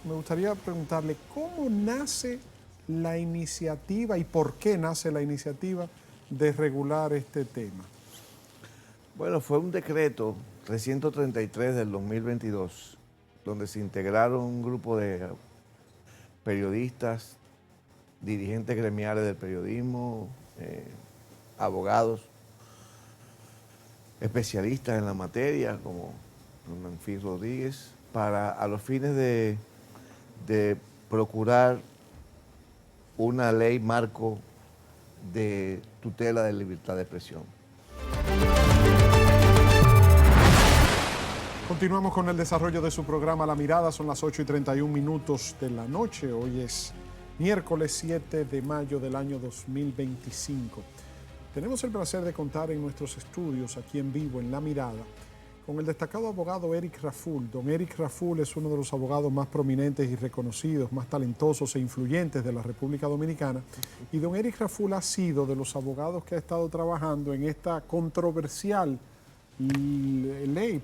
me gustaría preguntarle cómo nace la iniciativa y por qué nace la iniciativa de regular este tema. Bueno, fue un decreto 333 del 2022, donde se integraron un grupo de periodistas, dirigentes gremiales del periodismo, abogados, especialistas en la materia, como Manfis Rodríguez, a los fines de procurar una ley marco de tutela de libertad de expresión. Continuamos con el desarrollo de su programa La Mirada. Son las 8:31 de la noche. Hoy es miércoles 7 de mayo del año 2025. Tenemos el placer de contar en nuestros estudios, aquí en vivo, en La Mirada, con el destacado abogado Eric Raful. Don Eric Raful es uno de los abogados más prominentes y reconocidos, más talentosos e influyentes de la República Dominicana. Y don Eric Raful ha sido de los abogados que ha estado trabajando en esta controversial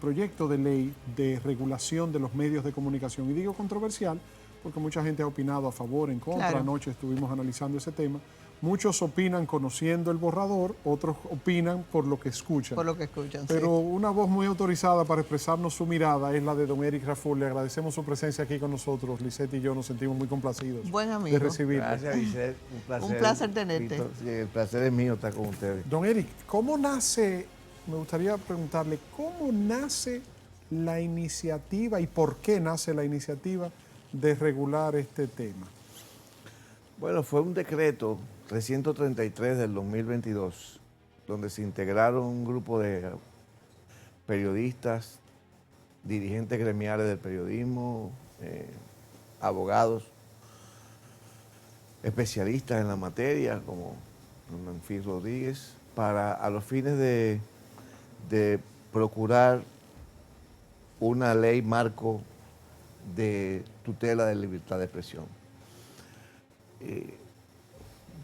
proyecto de ley de regulación de los medios de comunicación. Y digo controversial porque mucha gente ha opinado a favor, en contra. Claro. Anoche estuvimos analizando ese tema. Muchos opinan conociendo el borrador, otros opinan por lo que escuchan. Por lo que escuchan, Pero sí. Una voz muy autorizada para expresarnos su mirada es la de don Eric Raful. Le agradecemos su presencia aquí con nosotros. Lisette y yo nos sentimos muy complacidos. Buen amigo. De recibirlo. Gracias, Lisette. Un placer tenerte. Víctor. Sí, el placer es mío estar con ustedes. Don Eric, ¿cómo nace? Me gustaría preguntarle, ¿cómo nace la iniciativa y por qué nace la iniciativa de regular este tema? Bueno, fue un decreto 333 del 2022, donde se integraron un grupo de periodistas, dirigentes gremiales del periodismo, abogados, especialistas en la materia, como Manfis Rodríguez, a los fines de procurar una ley marco de tutela de libertad de expresión.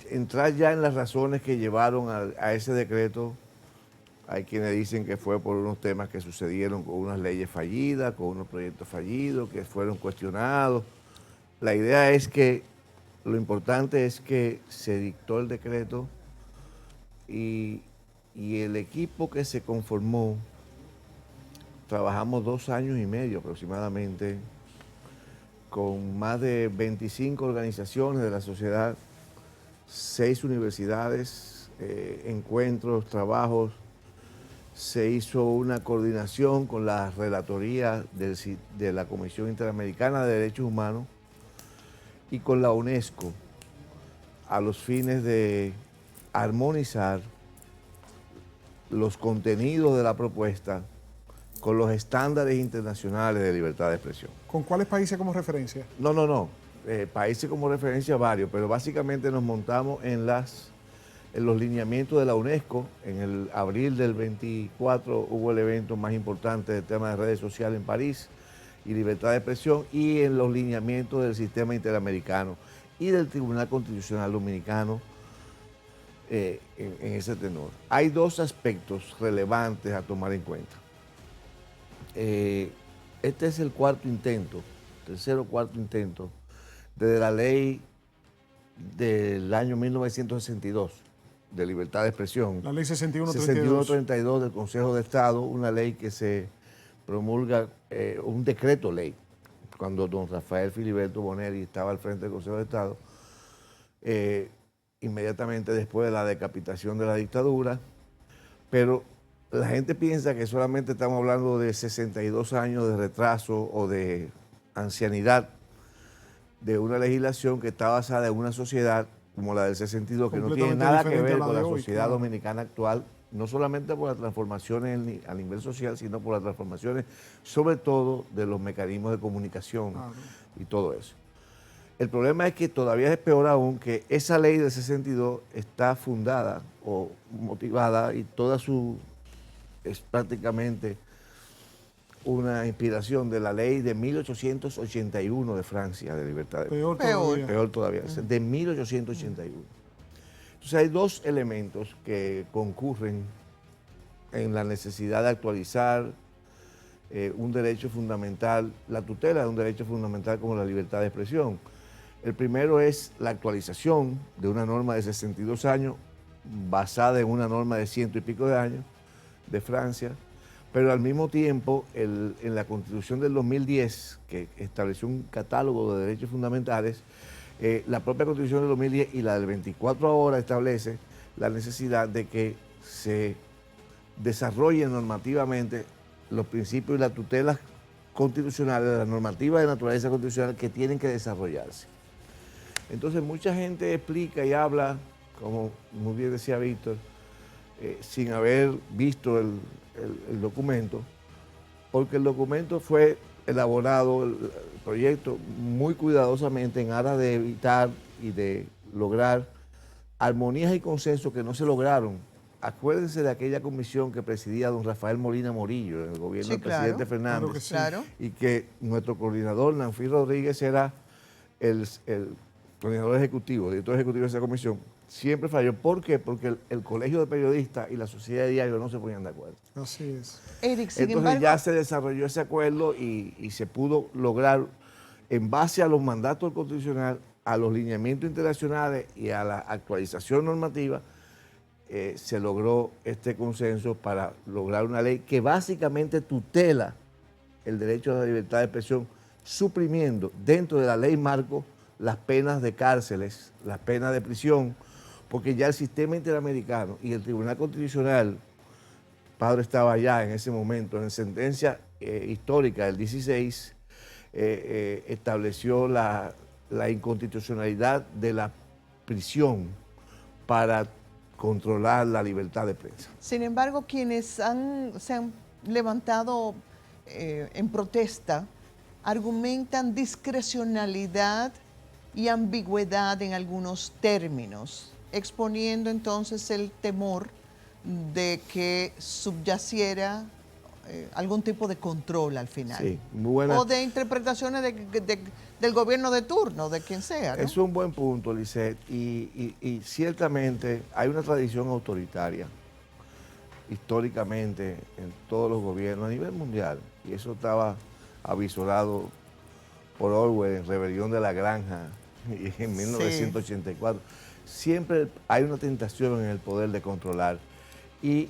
Entrar ya en las razones que llevaron a ese decreto, hay quienes dicen que fue por unos temas que sucedieron con unas leyes fallidas, con unos proyectos fallidos, que fueron cuestionados. La idea es que lo importante es que se dictó el decreto y el equipo que se conformó, trabajamos 2 años y medio aproximadamente, con más de 25 organizaciones de la sociedad, 6 universidades, encuentros, trabajos. Se hizo una coordinación con la relatoría de la Comisión Interamericana de Derechos Humanos y con la UNESCO a los fines de armonizar los contenidos de la propuesta con los estándares internacionales de libertad de expresión. ¿Con cuáles países como referencia? No. Países como referencia varios, pero básicamente nos montamos en los lineamientos de la UNESCO. En el abril del 24 hubo el evento más importante del tema de redes sociales en París y libertad de expresión, y en los lineamientos del sistema interamericano y del Tribunal Constitucional Dominicano en ese tenor. Hay 2 aspectos relevantes a tomar en cuenta. Este es el tercer o cuarto intento desde la ley del año 1962 de libertad de expresión. La ley 6132. 6132 del Consejo de Estado, una ley que se promulga, un decreto ley, cuando don Rafael Filiberto Bonelli estaba al frente del Consejo de Estado, inmediatamente después de la decapitación de la dictadura. Pero la gente piensa que solamente estamos hablando de 62 años de retraso o de ancianidad de una legislación que está basada en una sociedad como la del 62, que no tiene nada que ver con la sociedad dominicana actual, no solamente por las transformaciones a nivel social, sino por las transformaciones sobre todo de los mecanismos de comunicación y todo eso. El problema es que todavía es peor aún que esa ley del 62 está fundada o motivada, y es prácticamente una inspiración de la ley de 1881 de Francia de libertad de expresión. Peor todavía, de 1881. Entonces hay 2 elementos que concurren en la necesidad de actualizar un derecho fundamental, la tutela de un derecho fundamental como la libertad de expresión. El primero es la actualización de una norma de 62 años basada en una norma de 100 y pico de años de Francia, pero al mismo tiempo en la Constitución del 2010, que estableció un catálogo de derechos fundamentales, la propia Constitución del 2010 y la del 24 ahora establece la necesidad de que se desarrollen normativamente los principios y las tutelas constitucionales, de la normativa de naturaleza constitucional que tienen que desarrollarse. Entonces mucha gente explica y habla, como muy bien decía Víctor, sin haber visto el documento, porque el documento fue elaborado, el proyecto, muy cuidadosamente en aras de evitar y de lograr armonías y consensos que no se lograron. Acuérdense de aquella comisión que presidía don Rafael Molina Morillo en el gobierno del presidente Fernández, y que nuestro coordinador, Nanfi Rodríguez, era el coordinador ejecutivo, director ejecutivo de esa comisión. Siempre falló. ¿Por qué? Porque el Colegio de Periodistas y la Sociedad de Diario no se ponían de acuerdo. Así es. Eric, sin Entonces embargo, ya se desarrolló ese acuerdo y se pudo lograr, en base a los mandatos constitucionales, a los lineamientos internacionales y a la actualización normativa, se logró este consenso para lograr una ley que básicamente tutela el derecho a la libertad de expresión, suprimiendo dentro de la ley marco las penas de cárceles, las penas de prisión, porque ya el sistema interamericano y el Tribunal Constitucional, Padre estaba allá en ese momento, en sentencia histórica del 16, estableció la inconstitucionalidad de la prisión para controlar la libertad de prensa. sin embargo, quienes se han levantado en protesta argumentan discrecionalidad y ambigüedad en algunos términos, exponiendo entonces el temor de que subyaciera algún tipo de control al final. Sí, muy buena. O de interpretaciones del gobierno de turno, de quien sea, ¿no? Es un buen punto, Lisette, y ciertamente hay una tradición autoritaria históricamente en todos los gobiernos a nivel mundial, y eso estaba avisorado por Orwell en Rebelión de la Granja y en 1984. Siempre hay una tentación en el poder de controlar, y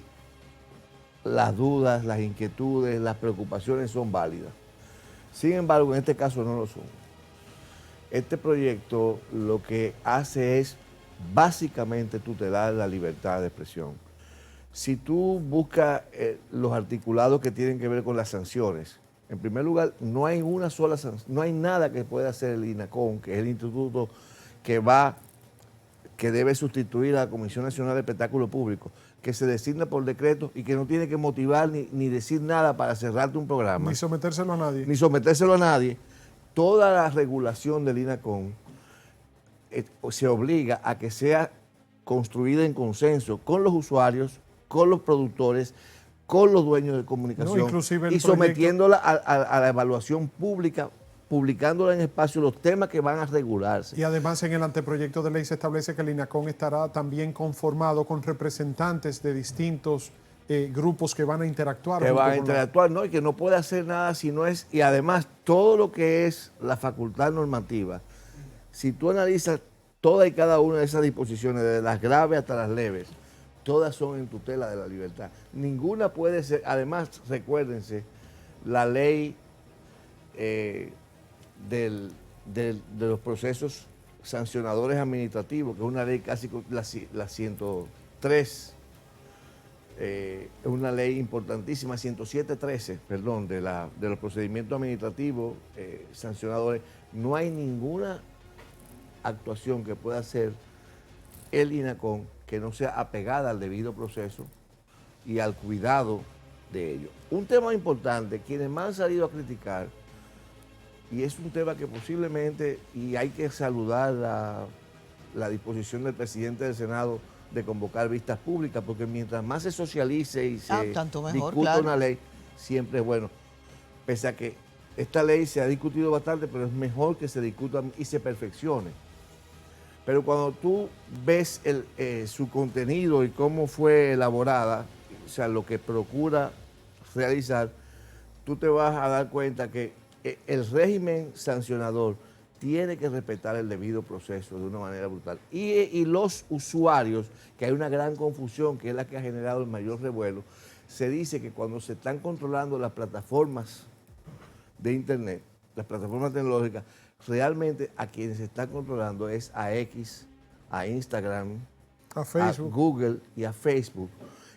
las dudas, las inquietudes, las preocupaciones son válidas. Sin embargo, en este caso no lo son. Este proyecto lo que hace es básicamente tutelar la libertad de expresión. Si tú buscas los articulados que tienen que ver con las sanciones, en primer lugar, no hay una sola sanción, no hay nada que pueda hacer el INACON, que es el instituto que debe sustituir a la Comisión Nacional de Espectáculo Público, que se designa por decreto y que no tiene que motivar ni decir nada para cerrarte un programa. Ni sometérselo a nadie. Ni sometérselo a nadie. Toda la regulación del INACON se obliga a que sea construida en consenso con los usuarios, con los productores, con los dueños de comunicación, No, inclusive y sometiéndola a la evaluación pública, publicándola en espacio los temas que van a regularse. Y además en el anteproyecto de ley se establece que el INACON estará también conformado con representantes de distintos grupos que van a interactuar. Que van a interactuar, ¿no? Y que no puede hacer nada si no es... Y además, todo lo que es la facultad normativa, si tú analizas toda y cada una de esas disposiciones, desde las graves hasta las leves, todas son en tutela de la libertad. Ninguna puede ser... Además, recuérdense, la ley de los procesos sancionadores administrativos, que es una ley casi la 103, es una ley importantísima, 107.13, perdón, de los procedimientos administrativos sancionadores. No hay ninguna actuación que pueda hacer el INACON que no sea apegada al debido proceso y al cuidado de ello. Un tema importante, quienes más han salido a criticar, y es un tema que posiblemente, y hay que saludar la disposición del presidente del Senado de convocar vistas públicas, porque mientras más se socialice y se discuta una ley, siempre es bueno. Pese a que esta ley se ha discutido bastante, pero es mejor que se discuta y se perfeccione. Pero cuando tú ves su contenido y cómo fue elaborada, o sea, lo que procura realizar, tú te vas a dar cuenta que el régimen sancionador tiene que respetar el debido proceso de una manera brutal. Y los usuarios, que hay una gran confusión, que es la que ha generado el mayor revuelo, se dice que cuando se están controlando las plataformas de Internet, las plataformas tecnológicas, realmente a quienes se están controlando es a X, a Instagram, A Facebook. a Google y a Facebook,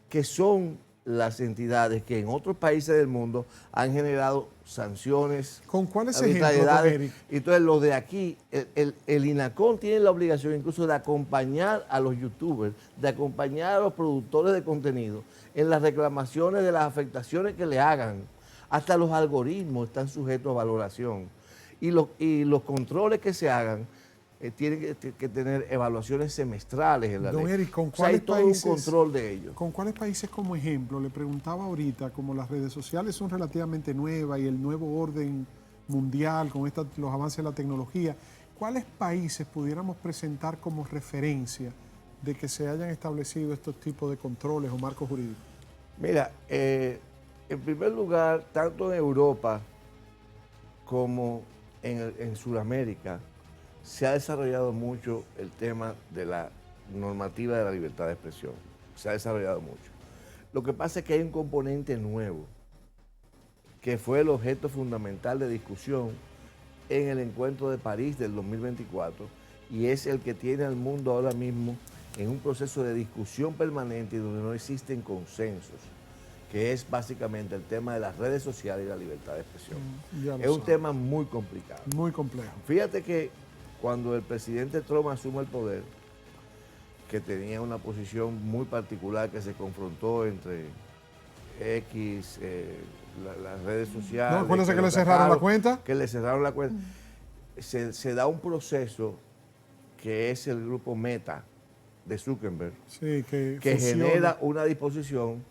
que son las entidades que en otros países del mundo han generado sanciones, ¿Con cuáles ejemplos, don arbitrariedades. Eric? Entonces, los de aquí, el INACON tiene la obligación incluso de acompañar a los youtubers, de acompañar a los productores de contenido en las reclamaciones de las afectaciones que le hagan. Hasta los algoritmos están sujetos a valoración. Y los controles que se hagan tienen que tener evaluaciones semestrales en la Don ley. Eric, ¿con O sea, hay cuáles todo países, un control de ellos. ¿con cuáles países como ejemplo? Le preguntaba ahorita, como las redes sociales son relativamente nuevas y el nuevo orden mundial con los avances de la tecnología, ¿cuáles países pudiéramos presentar como referencia de que se hayan establecido estos tipos de controles o marcos jurídicos? Mira, en primer lugar, tanto en Europa como en Sudamérica, se ha desarrollado mucho el tema de la normativa de la libertad de expresión. Se ha desarrollado mucho. Lo que pasa es que hay un componente nuevo, que fue el objeto fundamental de discusión en el encuentro de París del 2024, y es el que tiene al mundo ahora mismo en un proceso de discusión permanente y donde no existen consensos, que es básicamente el tema de las redes sociales y la libertad de expresión. Es un tema muy complicado. Muy complejo. Fíjate que cuando el presidente Trump asume el poder, que tenía una posición muy particular que se confrontó entre X, las redes sociales. ¿No acuérdese que le cerraron la cuenta? Que le cerraron la cuenta. Se da un proceso que es el grupo Meta de Zuckerberg, Sí, que genera una disposición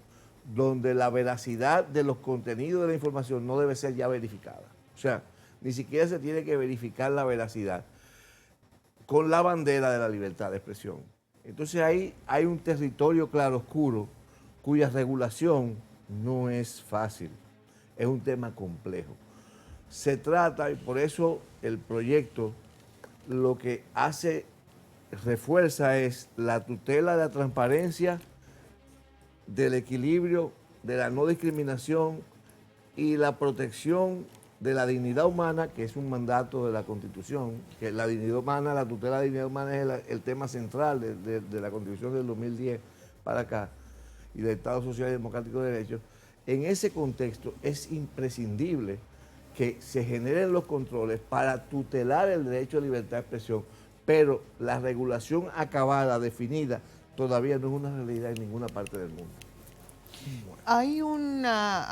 donde la veracidad de los contenidos de la información no debe ser ya verificada. O sea, ni siquiera se tiene que verificar la veracidad con la bandera de la libertad de expresión. Entonces ahí hay un territorio claroscuro cuya regulación no es fácil, es un tema complejo. Se trata, y por eso el proyecto lo que hace, refuerza es la tutela de la transparencia, del equilibrio, de la no discriminación y la protección de la dignidad humana, que es un mandato de la Constitución, que la dignidad humana, la tutela de la dignidad humana es el tema central de la Constitución del 2010 para acá, y del Estado Social y Democrático de Derecho. En ese contexto es imprescindible que se generen los controles para tutelar el derecho a libertad de expresión, pero la regulación acabada, definida, todavía no es una realidad en ninguna parte del mundo. Hay tutela.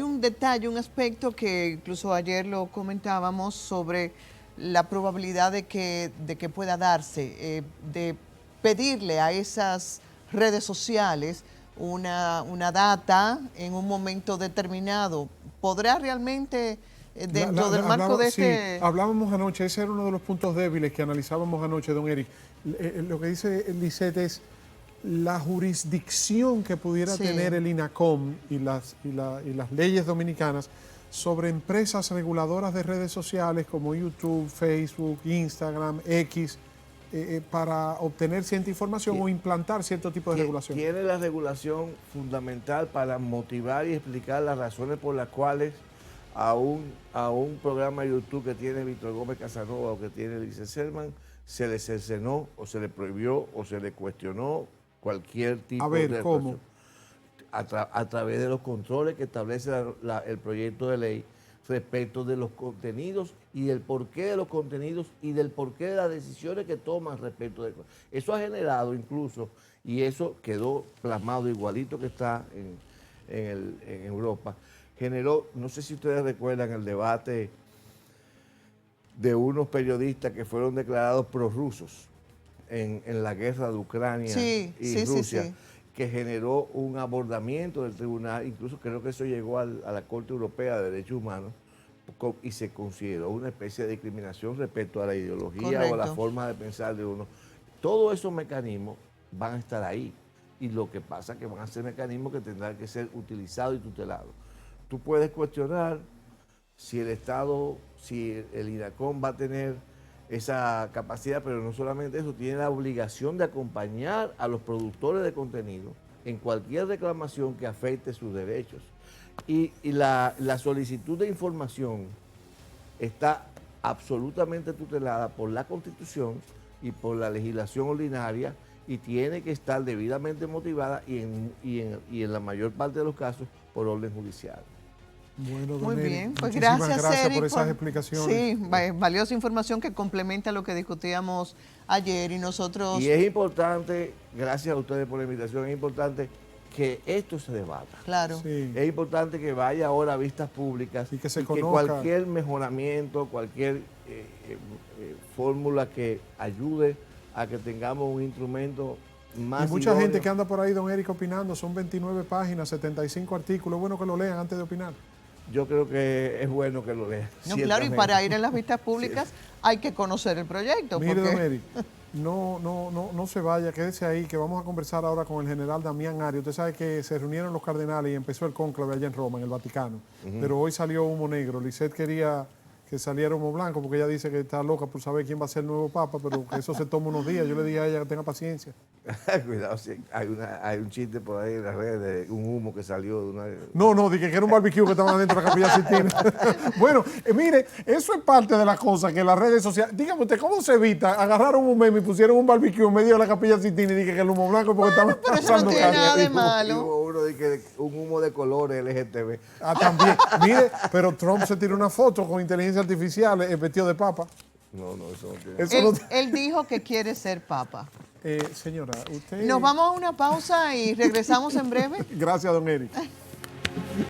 un detalle, un aspecto que incluso ayer lo comentábamos sobre la probabilidad de que pueda darse, de pedirle a esas redes sociales una data en un momento determinado. ¿Podrá realmente, dentro del marco de este...? Sí, hablábamos anoche, ese era uno de los puntos débiles que analizábamos anoche, don Eric. Lo que dice Lisette es la jurisdicción que pudiera tener el INACOM y las leyes dominicanas sobre empresas reguladoras de redes sociales como YouTube, Facebook, Instagram, X, para obtener cierta información o implantar cierto tipo de regulación. Tiene la regulación fundamental para motivar y explicar las razones por las cuales a un programa de YouTube que tiene Víctor Gómez Casanova o que tiene Lice Selman se le cercenó o se le prohibió o se le cuestionó cualquier tipo de... ¿Cómo? A través de los controles que establece el proyecto de ley respecto de los contenidos y del porqué de los contenidos y del porqué de las decisiones que toman respecto de... Eso ha generado incluso, y eso quedó plasmado igualito que está en Europa, generó, no sé si ustedes recuerdan el debate de unos periodistas que fueron declarados prorrusos en la guerra de Ucrania y Rusia, que generó un abordamiento del tribunal, incluso creo que eso llegó a la Corte Europea de Derechos Humanos y se consideró una especie de discriminación respecto a la ideología o a la forma de pensar de uno. Todos esos mecanismos van a estar ahí y lo que pasa es que van a ser mecanismos que tendrán que ser utilizados y tutelados. tú puedes cuestionar si el Estado, si el INACOM va a tener esa capacidad, pero no solamente eso, tiene la obligación de acompañar a los productores de contenido en cualquier reclamación que afecte sus derechos. Y la solicitud de información está absolutamente tutelada por la Constitución y por la legislación ordinaria y tiene que estar debidamente motivada y en la mayor parte de los casos por orden judicial. Bueno, Muy Eri, bien, pues muchísimas gracias, Eri, por esas explicaciones. Sí, valiosa información que complementa lo que discutíamos ayer y nosotros... Y es importante, gracias a ustedes por la invitación, es importante que esto se debata. Claro. Sí. Es importante que vaya ahora a vistas públicas Y que se que conozca. cualquier mejoramiento, cualquier fórmula que ayude a que tengamos un instrumento más Y mucha idóneo. gente que anda por ahí, don Eric, opinando, son 29 páginas, 75 artículos, es bueno que lo lean antes de opinar. Yo creo que es bueno que lo lean. No, claro, y para ir en las vistas públicas hay que conocer el proyecto. Mire, porque... don Eric, no se vaya, quédese ahí, que vamos a conversar ahora con el general Damián Arias. Usted sabe que se reunieron los cardenales y empezó el cónclave allá en Roma, en el Vaticano. Pero hoy salió humo negro. Lisette quería que saliera humo blanco porque ella dice que está loca por saber quién va a ser el nuevo papa, pero que eso se toma unos días. Yo le dije a ella que tenga paciencia. Cuidado, sí, hay un chiste por ahí en las redes de un humo que salió de una... No, dije que era un barbecue que estaban adentro de la Capilla Sixtina. Bueno, mire, eso es parte de las cosas que las redes sociales... Dígame usted, ¿cómo se evita? Agarraron un meme y pusieron un barbecue en medio de la Capilla Sixtina y dije que el humo blanco porque estaban pero eso no pasando tiene carne. nada de Y hubo malo. uno de que un humo de colores LGTB. Ah, también. Mire, pero Trump se tiró una foto con inteligencia artificial vestido de papa. No, eso no tiene... Eso no- Él dijo que quiere ser papa. Señora, usted... Nos vamos a una pausa y regresamos en breve. Gracias, don Eric.